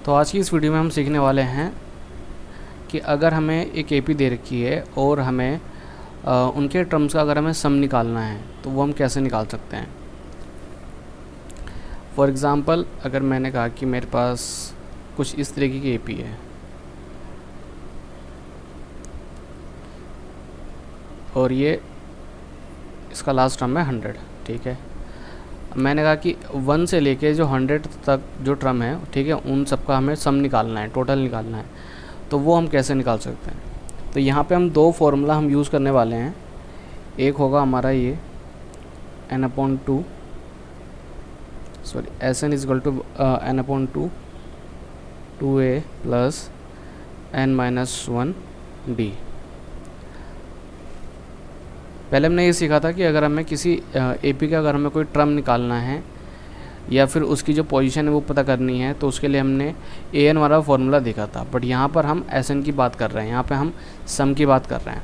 तो आज की इस वीडियो में हम सीखने वाले हैं कि अगर हमें एक एपी दे रखी है और हमें उनके टर्म्स का अगर हमें सम निकालना है तो वो हम कैसे निकाल सकते हैं। फॉर एग्ज़ाम्पल अगर मैंने कहा कि मेरे पास कुछ इस तरीके की एपी है और ये इसका लास्ट टर्म है 100, ठीक है। मैंने कहा कि 1 से लेके जो 100 तक जो टर्म है, ठीक है, उन सब का हमें सम निकालना है, टोटल निकालना है। तो वो हम कैसे निकाल सकते हैं। तो यहाँ पे हम दो फॉर्मूला हम यूज़ करने वाले हैं। एक होगा हमारा ये n/2 sorry Sn is equal to n/2 2a plus n-1d। पहले हमने ये सीखा था कि अगर हमें किसी एपी का अगर हमें कोई टर्म निकालना है या फिर उसकी जो पोजीशन है वो पता करनी है तो उसके लिए हमने an वाला फार्मूला देखा था। बट यहाँ पर हम Sn की बात कर रहे हैं, यहाँ पे हम सम की बात कर रहे हैं।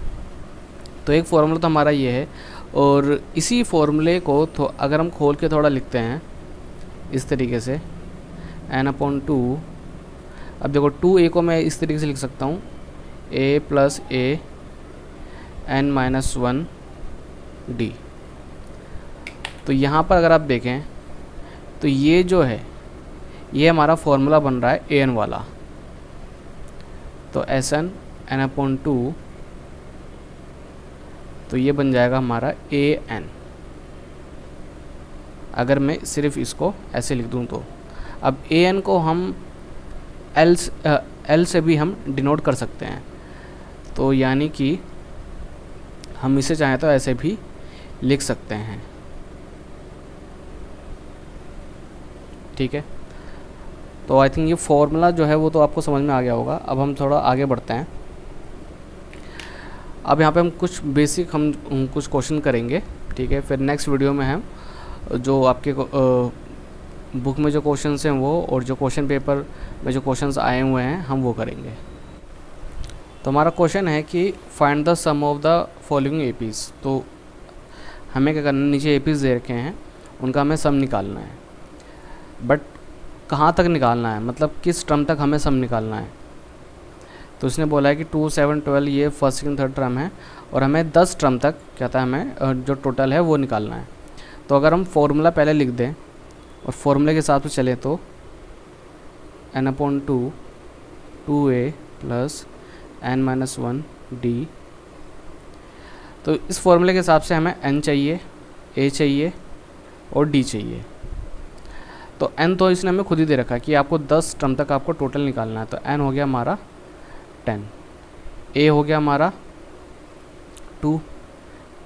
तो एक फार्मूला तो हमारा ये है और इसी फार्मूले को अगर हम खोल के थोड़ा लिखते हैं इस तरीके से n/2। अब देखो 2a को मैं इस तरीके से लिख सकता हूँ a प्लस a n-1d। तो यहाँ पर अगर आप देखें तो ये जो है ये हमारा फॉर्मूला बन रहा है an वाला। तो Sn n/2 तो ये बन जाएगा हमारा an। अगर मैं सिर्फ इसको ऐसे लिख दूँ तो अब an को हम l से भी हम डिनोट कर सकते हैं। तो यानी कि हम इसे चाहें तो ऐसे भी लिख सकते हैं, ठीक है। तो आई थिंक ये फॉर्मूला जो है वो तो आपको समझ में आ गया होगा। अब हम थोड़ा आगे बढ़ते हैं। अब यहाँ पे हम कुछ बेसिक हम कुछ क्वेश्चन करेंगे, ठीक है। फिर नेक्स्ट वीडियो में हम जो आपके बुक में जो क्वेश्चंस हैं वो और जो क्वेश्चन पेपर में जो क्वेश्चंस आए हुए हैं हम वो करेंगे। तो हमारा क्वेश्चन है कि find the sum of the following APs. तो हमें क्या करना है, नीचे एपीज़ दे रखे हैं उनका हमें सम निकालना है। बट कहाँ तक निकालना है, मतलब किस टर्म तक हमें सम निकालना है। तो उसने बोला है कि 2, 7, 12 ये फर्स्ट सेकंड थर्ड टर्म है और हमें 10 टर्म तक क्या था हमें जो टोटल है वो निकालना है। तो अगर हम फॉर्मूला पहले लिख दें और फॉर्मूले के हिसाब से चले तो n/2 2a प्लस n-1d। तो इस फॉर्मूले के हिसाब से हमें n चाहिए, a चाहिए और d चाहिए। तो n तो इसने हमें खुद ही दे रखा है कि आपको 10 टर्म तक आपको टोटल निकालना है। तो n हो गया हमारा 10, a हो गया हमारा 2,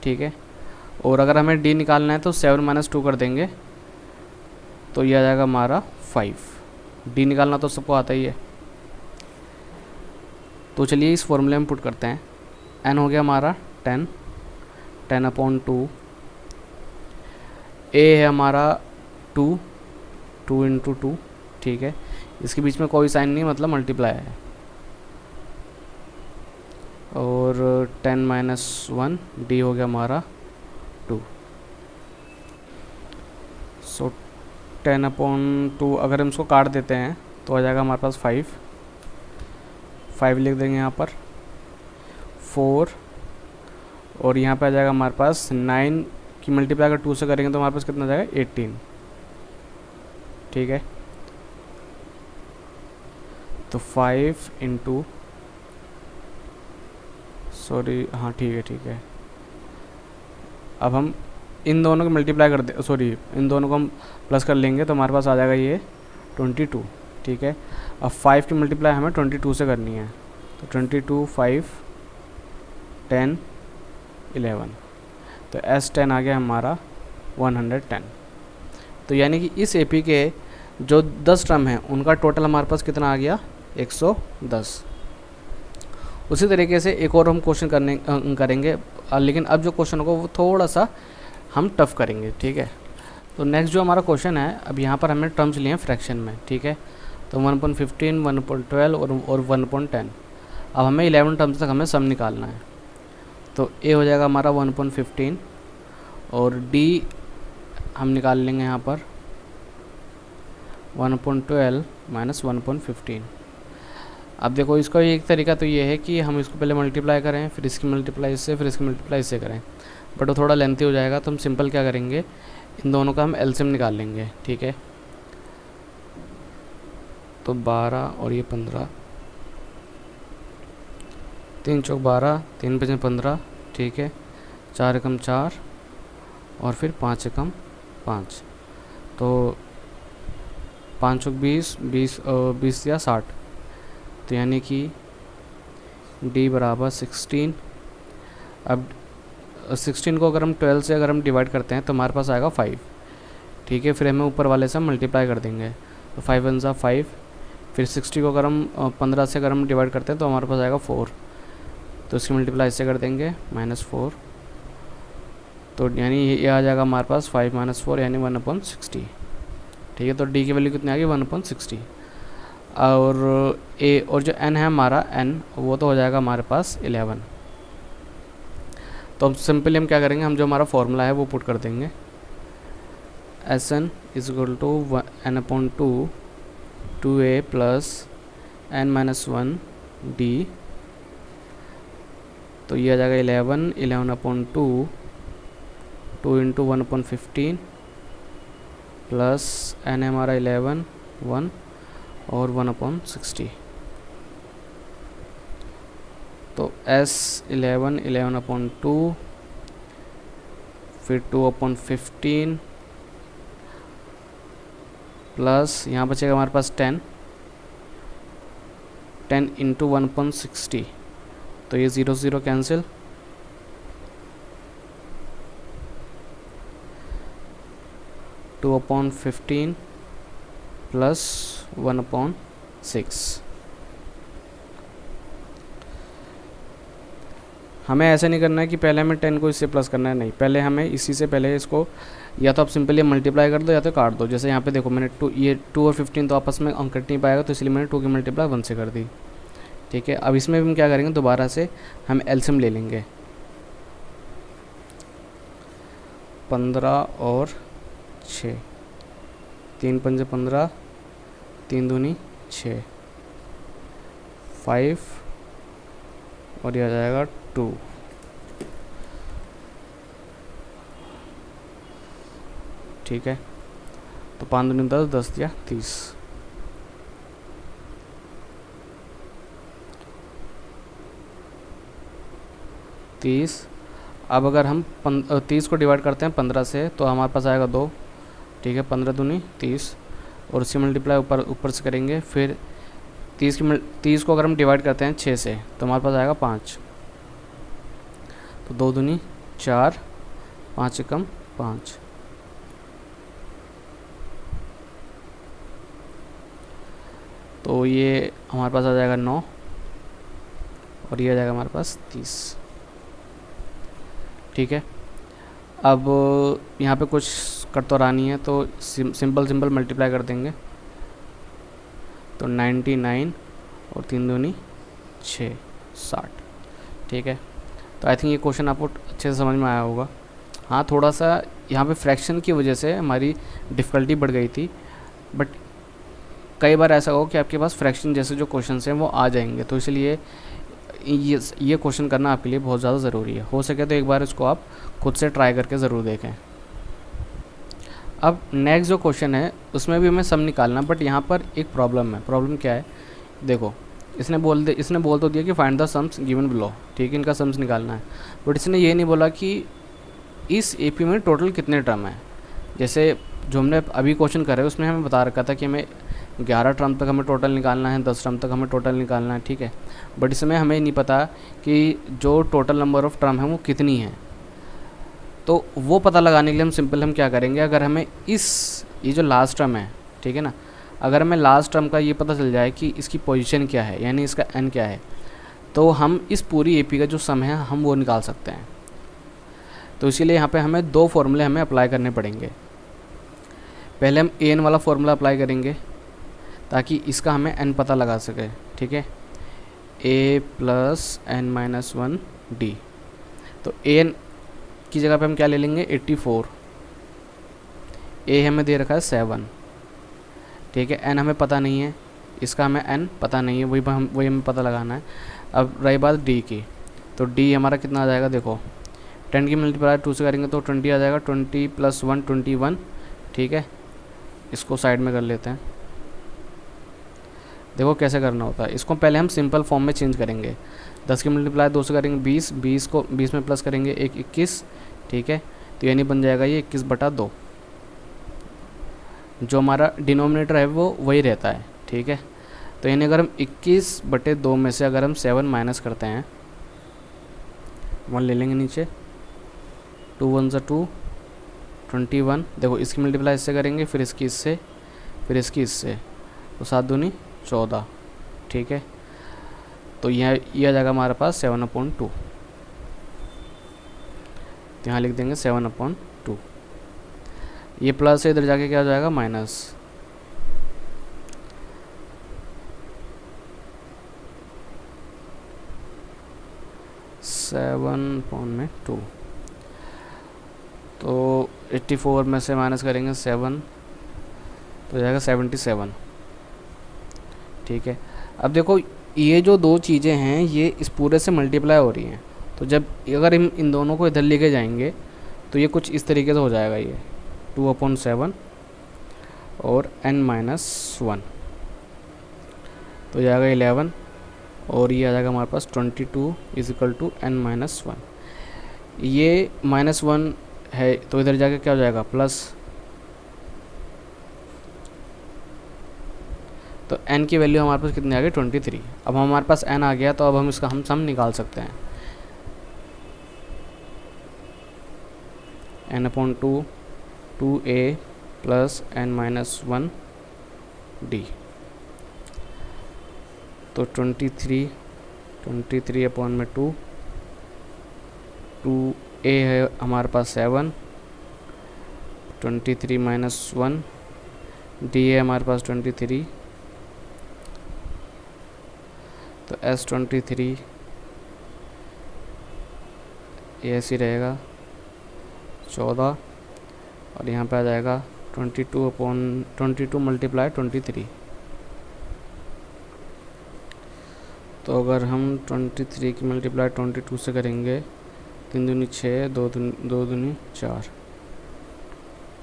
ठीक है। और अगर हमें d निकालना है तो 7 - 2 कर देंगे तो ये आ जाएगा हमारा 5। d निकालना तो सबको आता ही है। तो चलिए इस फॉर्मूले में पुट करते हैं। n हो गया हमारा 10, 10/2, a है हमारा 2, 2 × 2, ठीक है। इसके बीच में कोई साइन नहीं, मतलब मल्टीप्लाई है। और 10 - 1 d हो गया हमारा 2। सो 10/2 अगर हम इसको काट देते हैं तो आ जाएगा हमारे पास 5 लिख देंगे यहाँ पर, 4 और यहाँ पे आ जाएगा हमारे पास 9 की मल्टीप्लाई अगर 2 से करेंगे तो हमारे पास कितना आ जाएगा 18, ठीक है। तो 5 × सॉरी हाँ ठीक है। अब हम इन दोनों को मल्टीप्लाई कर दे, सॉरी इन दोनों को हम प्लस कर लेंगे तो हमारे पास आ जाएगा ये 22, ठीक है। अब 5 की मल्टीप्लाई हमें 22 से करनी है। तो 22, 5, 10, 11 तो S10 आ गया हमारा 110। तो यानी कि इस एपी के जो 10 टर्म हैं उनका टोटल हमारे पास कितना आ गया 110। उसी तरीके से एक और हम क्वेश्चन करेंगे लेकिन अब जो क्वेश्चन होगा वो थोड़ा सा हम टफ करेंगे, ठीक है। तो नेक्स्ट जो हमारा क्वेश्चन है, अब यहाँ पर हमने टर्म्स लिए हैं फ्रैक्शन में, ठीक है। तो 1/15, 1/12 और 1/10। अब हमें 11 टर्म्स तक हमें सम निकालना है। तो a हो जाएगा हमारा 1/15 और d हम निकाल लेंगे यहाँ पर 1/12 माइनस 1/15। अब देखो इसका एक तरीका तो ये है कि हम इसको पहले मल्टीप्लाई करें, फिर इसकी मल्टीप्लाई इससे, फिर इसकी मल्टीप्लाई इससे करें, बट वो थोड़ा लेंथी हो जाएगा। तो हम सिंपल क्या करेंगे, इन दोनों का हम एलसीएम निकाल लेंगे, ठीक है। तो 12 और ये 15, 3 चौक 12, 3 5 15, ठीक है। 4 एकम 4 और फिर 5 एकम 5, तो 5 चौक 20, 20 या 60, तो यानी कि d बराबर 16। अब 16 को अगर हम 12 से अगर हम डिवाइड करते हैं तो हमारे पास आएगा 5, ठीक है। फिर हमें ऊपर वाले से मल्टीप्लाई कर देंगे, तो 5 1 ज़ा 5, फिर 60 को अगर हम 15 से अगर हम डिवाइड करते हैं तो हमारे पास आएगा 4, तो इसकी मल्टीप्लाई इससे कर देंगे -4, तो यानी ये आ जाएगा हमारे पास 5 - 4 यानी 1/60, ठीक है। तो d की वैल्यू कितनी आ गई, 1/60। और a और जो n है हमारा n, वो तो हो जाएगा हमारे पास 11। तो अब सिंपली हम क्या करेंगे, हम जो हमारा फॉर्मूला है वो पुट कर देंगे, Sn = n/2 2a + n - 1 d, तो ये आ जाएगा 11, 11/2 2 × 1/15 प्लस n हमारा 11 1 और 1/60, तो s 11 11/2 फिर 2/15 प्लस यहाँ बचेगा हमारे पास 10 × 1/60, तो ये 0 0 कैंसिल, टू 2/15 प्लस 1/6। हमें ऐसा नहीं करना है कि पहले हमें 10 को इससे प्लस करना है, नहीं, पहले हमें इसी से पहले इसको या तो आप सिंपली मल्टीप्लाई कर दो या तो काट दो। जैसे यहाँ पे देखो मैंने 2 और 15 तो आपस में अंक कट नहीं पाएगा, तो इसलिए मैंने 2 की मल्टीप्लाई 1 से कर दी, ठीक है। अब इसमें भी हम क्या करेंगे, दोबारा से हम एलसीएम ले लेंगे, 15 और 6, 3 5 15, 3 दूनी 6, 5 और यह आ जाएगा 2, ठीक है। तो 5 दूनी 10, 10 या 30, अब अगर हम 30 को डिवाइड करते हैं 15 से तो हमारे पास आएगा 2, ठीक है। 15 दूनी 30 और उसकी मल्टीप्लाई ऊपर से करेंगे, फिर 30 को अगर हम डिवाइड करते हैं 6 से तो हमारे पास आएगा 5, तो 2 दूनी 4, 5 एकम 5, तो ये हमारे पास आ जाएगा 9 और ये आ जाएगा हमारे पास 30, ठीक है। अब यहाँ पे कुछ कटौरानी है तो सिंपल मल्टीप्लाई कर देंगे, तो 99 और 3 दूनी 6 60, ठीक है। तो आई थिंक ये क्वेश्चन आपको अच्छे से समझ में आया होगा। हाँ, थोड़ा सा यहाँ पे फ्रैक्शन की वजह से हमारी डिफ़िकल्टी बढ़ गई थी, बट कई बार ऐसा हो कि आपके पास फ्रैक्शन जैसे जो क्वेश्चन हैं वो आ जाएंगे, तो इसलिए ये क्वेश्चन करना आपके लिए बहुत ज़्यादा ज़रूरी है। हो सके तो एक बार इसको आप खुद से ट्राई करके ज़रूर देखें। अब नेक्स्ट जो क्वेश्चन है उसमें भी हमें सम निकालना, बट यहाँ पर एक प्रॉब्लम है। प्रॉब्लम क्या है, देखो इसने बोल तो दिया कि find the sums given below, ठीक है, इनका सम्स निकालना है, बट इसने ये नहीं बोला कि इस एपी में टोटल कितने टर्म हैं। जैसे जो हमने अभी क्वेश्चन करे उसमें हमें बता रखा था कि हमें 11 टर्म तक हमें टोटल निकालना है, 10 टर्म तक हमें टोटल निकालना है, ठीक है। बट इसमें हमें नहीं पता कि जो टोटल नंबर ऑफ़ टर्म है वो कितनी है। तो वो पता लगाने के लिए हम क्या करेंगे, अगर हमें ये जो लास्ट टर्म है, ठीक है ना, अगर हमें लास्ट टर्म का ये पता चल जाए कि इसकी पोजीशन क्या है, यानी इसका n क्या है, तो हम इस पूरी एपी का जो सम है हम वो निकाल सकते हैं। तो इसीलिए यहाँ पे हमें 2 फॉर्मूले हमें अप्लाई करने पड़ेंगे। पहले हम an वाला फॉर्मूला अप्लाई करेंगे ताकि इसका हमें n पता लगा सके, ठीक है, a + n - 1 d। तो an की जगह पे हम क्या ले लेंगे, 84, a हमें दे रखा है 7, ठीक है। n हमें पता नहीं है, इसका हमें n पता नहीं है, वही हमें पता लगाना है। अब रही बात d की, तो d हमारा कितना आ जाएगा, देखो 10 की मल्टीप्लाई 2 से करेंगे तो 20 आ जाएगा, 20 + 1 21, ठीक है। इसको साइड में कर लेते हैं। देखो कैसे करना होता है इसको, पहले हम सिंपल फॉर्म में चेंज करेंगे। 10 की मल्टीप्लाई 2 से करेंगे 20, 20 को 20 में प्लस करेंगे 1 21, ठीक है। तो यानी बन जाएगा ये 21/2। जो हमारा डिनोमिनेटर है वो वही रहता है, ठीक है। तो यानी अगर हम 21/2 में से अगर हम 7 माइनस करते हैं, 1 ले लेंगे नीचे, 2 1 = 2, 21। देखो इसकी मल्टीप्लाई इससे करेंगे, फिर इसकी इससे, फिर इसकी इससे, तो 7 दूनी 14, ठीक है। तो ये आ जाएगा हमारे पास 7/2। तो यहाँ लिख देंगे 7/2। ये प्लस है, इधर जाके क्या हो जाएगा, माइनस। सेवन पॉइंट में 2, तो 84 में से माइनस करेंगे 7, तो हो जाएगा 77, ठीक है। अब देखो ये जो दो चीज़ें हैं ये इस पूरे से मल्टीप्लाई हो रही हैं, तो जब अगर हम इन दोनों को इधर लेके जाएंगे तो ये कुछ इस तरीके से हो जाएगा, ये 2/7 और n-1, तो हो जाएगा 11, और ये आ जाएगा हमारे पास 22 = n-1। ये -1 है तो इधर जाके क्या हो जाएगा, प्लस। तो n की वैल्यू हमारे पास कितनी आ गई, 23। अब हमारे पास n आ गया, तो अब हम इसका सम निकाल सकते हैं। n/2 2a + n-1 d, तो 23/2, 2a है हमारे पास 7, 23 - 1 d है हमारे पास 23, तो S23 ये ऐसे रहेगा 14, और यहाँ पे आ जाएगा 22 × 23। तो अगर हम 23 की मल्टीप्लाई 22 से करेंगे, 3 दूनी 6, 2 दूनी 4,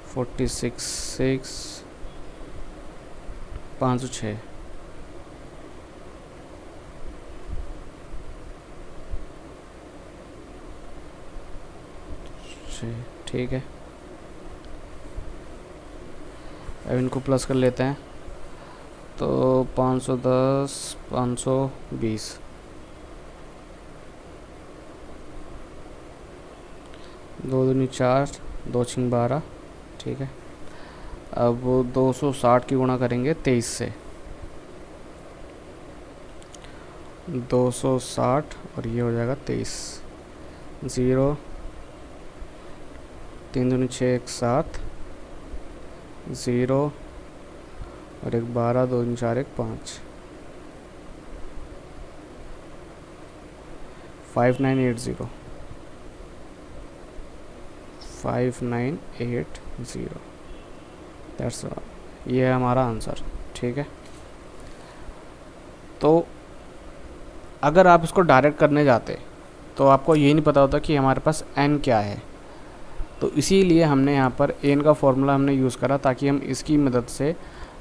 46 6 506, ठीक है। अब इनको प्लस कर लेते हैं, तो 510 520, दो दूनी 4, 2 6 12, ठीक है। अब 260 की गुणा करेंगे 23 से, 260 और ये हो जाएगा 23, 0 3 दूनी 6 1 7, 0 और 1 12, 2 दूनी 4 1 5, 5980, 5980, दैट्स ये है हमारा आंसर, ठीक है। तो अगर आप इसको डायरेक्ट करने जाते तो आपको ये नहीं पता होता कि हमारे पास n क्या है, तो इसीलिए हमने यहाँ पर n का फॉर्मूला हमने यूज़ करा, ताकि हम इसकी मदद से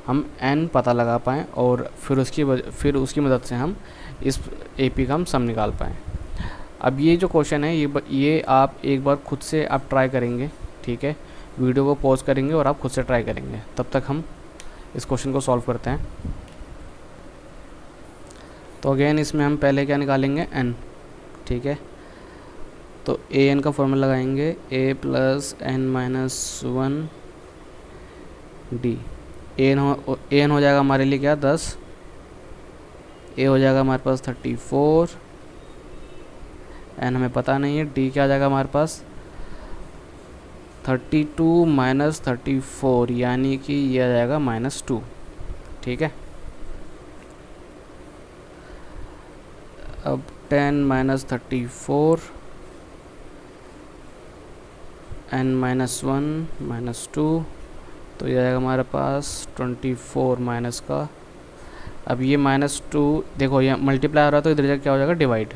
हम n पता लगा पाएँ, और फिर उसकी मदद से हम इस AP का हम सम निकाल पाएँ। अब ये जो क्वेश्चन है ये आप एक बार खुद से आप ट्राई करेंगे, ठीक है। वीडियो को पॉज करेंगे और आप खुद से ट्राई करेंगे, तब तक हम इस क्वेश्चन को सॉल्व करते हैं। तो अगेन इसमें हम पहले क्या निकालेंगे, n, ठीक है। तो an का फॉर्मूला लगाएंगे, a + n-1 d, an हो जाएगा हमारे लिए क्या 10, a हो जाएगा हमारे पास 34, n हमें पता नहीं है, d क्या आ जाएगा हमारे पास 32 - 34, यानी कि ये आ जाएगा -2, ठीक है। अब 10 - 34 n-1 -2 तो ये आएगा हमारे पास 24 माइनस का, अब ये -2 देखो ये मल्टीप्लाई हो रहा है तो इधर जाके क्या हो जाएगा, डिवाइड,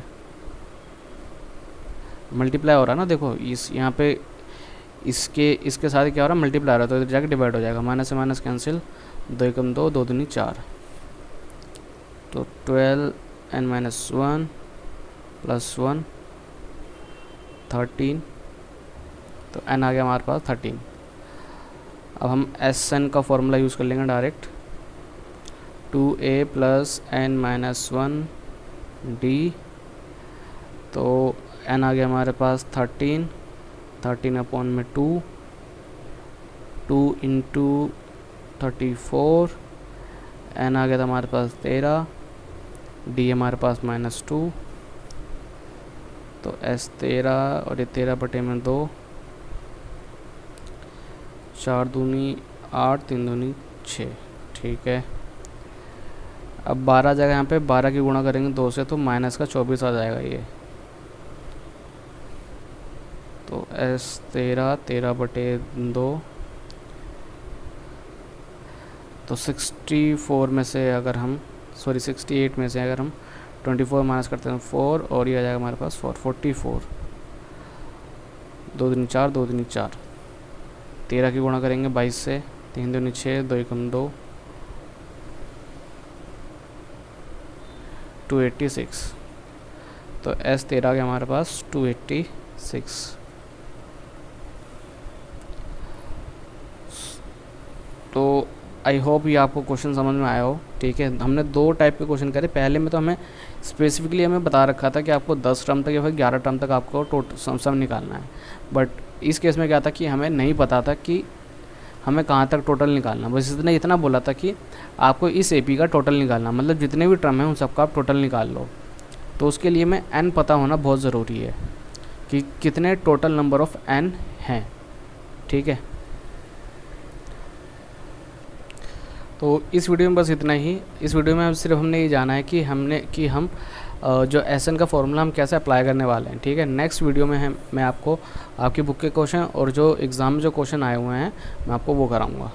मल्टीप्लाई हो रहा है ना, देखो इस यहाँ पे इसके साथ क्या हो रहा है, मल्टीप्लाई हो रहा है, तो इधर जाके डिवाइड हो जाएगा, माइनस से माइनस कैंसिल, 2 एकम 2, 2 दूनी 4, तो 12n-1 + 1 13, तो n आ गया हमारे पास 13। अब हम Sn का फॉर्मूला यूज़ कर लेंगे डायरेक्ट, 2a + n-1 d, तो n आ गया हमारे पास 13, 13/2, 2 × 34, n आ गया था हमारे पास 13, d हमारे पास -2, तो S 13 और ये 13/2, 4 दूनी 8, 3 दूनी 6, ठीक है। अब 12 जगह यहाँ पे 12 की गुणा करेंगे 2 से, तो माइनस का 24 आ जाएगा ये, तो S 13 13/2, तो 64 में से अगर हम 68 में से अगर हम 24 माइनस करते हैं 4, और ये आ जाएगा हमारे पास 44, 2 दूनी 4, 2 दूनी 4, 13 की गुणा करेंगे 22 से, 3 दूनी 6, 2 एकम 2, 286, तो S 13 आ गया हमारे पास 286। तो आई होप ये आपको क्वेश्चन समझ में आया हो, ठीक है। हमने 2 टाइप के क्वेश्चन करे, पहले में तो हमें स्पेसिफिकली हमें बता रखा था कि आपको 10 टर्म तक या फिर 11 टर्म तक आपको टोटल सम निकालना है, बट इस केस में क्या था कि हमें नहीं पता था कि हमें कहाँ तक टोटल निकालना, बस इतना बोला था कि आपको इस AP का टोटल निकालना, मतलब जितने भी टर्म हैं उन सबका आप टोटल निकाल लो। तो उसके लिए में n पता होना बहुत ज़रूरी है कि कितने टोटल नंबर ऑफ़ n हैं, ठीक है। तो इस वीडियो में बस इतना ही। इस वीडियो में सिर्फ हमने ये जाना है कि हम जो Sn का फॉर्मूला हम कैसे अप्लाई करने वाले हैं, ठीक है। नेक्स्ट वीडियो में मैं आपको आपकी बुक के क्वेश्चन और जो एग्ज़ाम में जो क्वेश्चन आए हुए हैं मैं आपको वो कराऊंगा।